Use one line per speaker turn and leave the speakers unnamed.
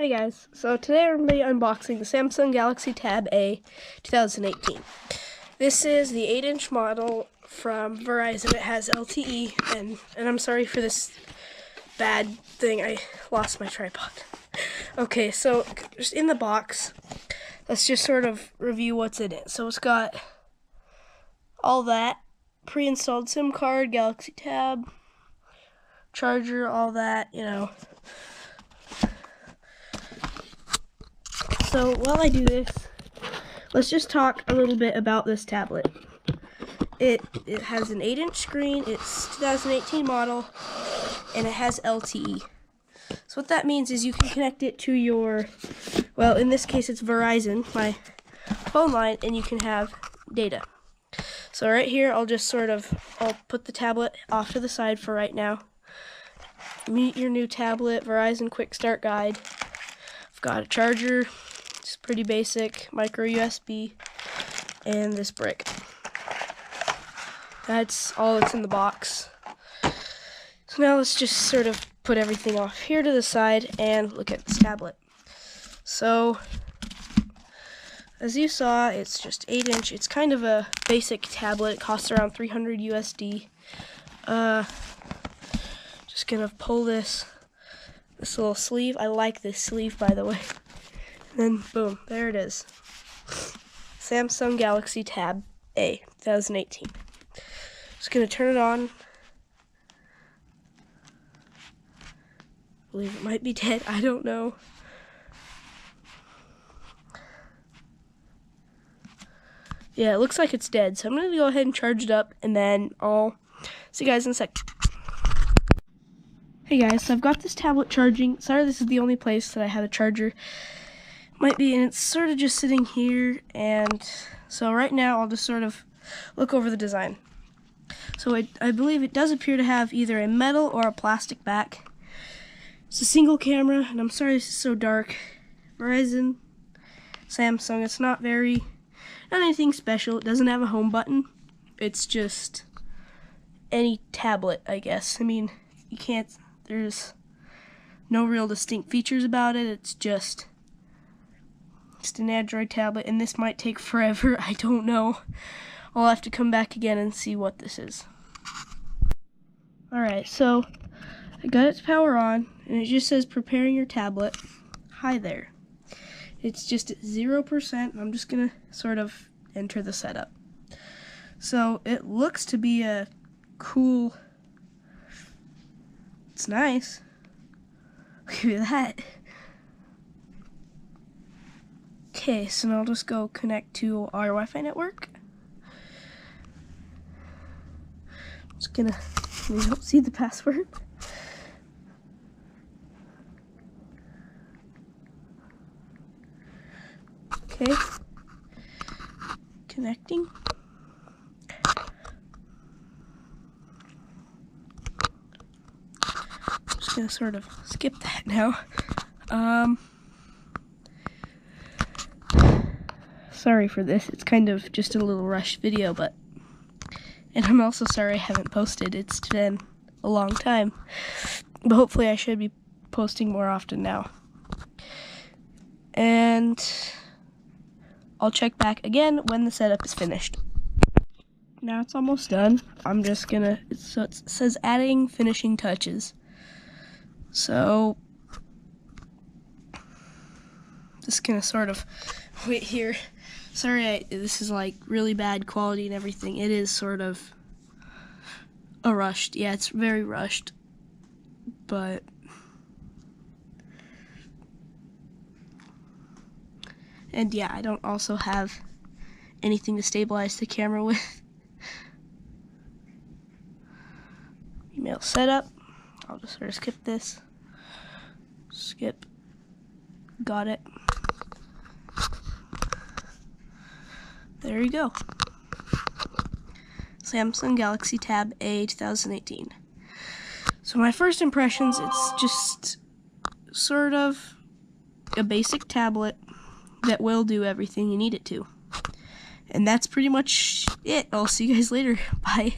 Hey guys, so today we're going to be unboxing the Samsung Galaxy Tab A 2018. This is the 8-inch model from Verizon. It has LTE, and I'm sorry for this bad thing, I lost my tripod. Okay, so just in the box, let's just sort of review what's in it. So it's got all that, pre-installed SIM card, Galaxy Tab, charger, all that, you know. So while I do this, let's just talk a little bit about this tablet. It has an 8-inch screen, it's 2018 model, and it has LTE. So what that means is you can connect it to your, well, in this case it's Verizon, my phone line, and you can have data. So right here, I'll put the tablet off to the side for right now. Meet your new tablet, Verizon Quick Start Guide. I've got a charger. It's pretty basic, micro USB, and this brick. That's all that's in the box. So now let's just sort of put everything off here to the side and look at this tablet. So, as you saw, it's just 8-inch. It's kind of a basic tablet. It costs around 300 USD. Just gonna pull this little sleeve. I like this sleeve, by the way. And then, boom, there it is. Samsung Galaxy Tab A 2018. Just gonna turn it on. I believe it might be dead, I don't know. Yeah, it looks like it's dead, so I'm gonna go ahead and charge it up, and then I'll see you guys in a sec. Hey guys, so I've got this tablet charging. Sorry, this is the only place that I have a charger. Might be, and it's sort of just sitting here, and so right now I'll just sort of look over the design. So I believe it does appear to have either a metal or a plastic back. It's a single camera, and I'm sorry this is so dark. Verizon, Samsung, it's not anything special. It doesn't have a home button. It's just any tablet, I guess. I mean, there's no real distinct features about it. It's just an Android tablet, and this might take forever. I don't know. I'll have to come back again and see what this is. Alright, so I got it to power on, and it just says preparing your tablet. Hi there. It's just at 0%. I'm just gonna sort of enter the setup. So it looks to be a cool, it's nice. Look at that. Okay, so now I'll just go connect to our Wi-Fi network. We don't see the password. Okay, connecting. I'm just gonna sort of skip that now. Sorry for this, it's kind of just a little rushed video, and I'm also sorry I haven't posted. It's been a long time, but hopefully I should be posting more often now. And I'll check back again when the setup is finished. Now it's almost done. I'm just gonna, it says adding finishing touches. So, just gonna sort of wait here. Sorry, this is like really bad quality and everything. It is sort of rushed. Yeah, it's very rushed. But and yeah, I don't also have anything to stabilize the camera with. Email setup. I'll just sort of skip this. Skip. Got it. There you go. Samsung Galaxy Tab A 2018. So my first impressions, it's just sort of a basic tablet that will do everything you need it to. And that's pretty much it. I'll see you guys later. Bye.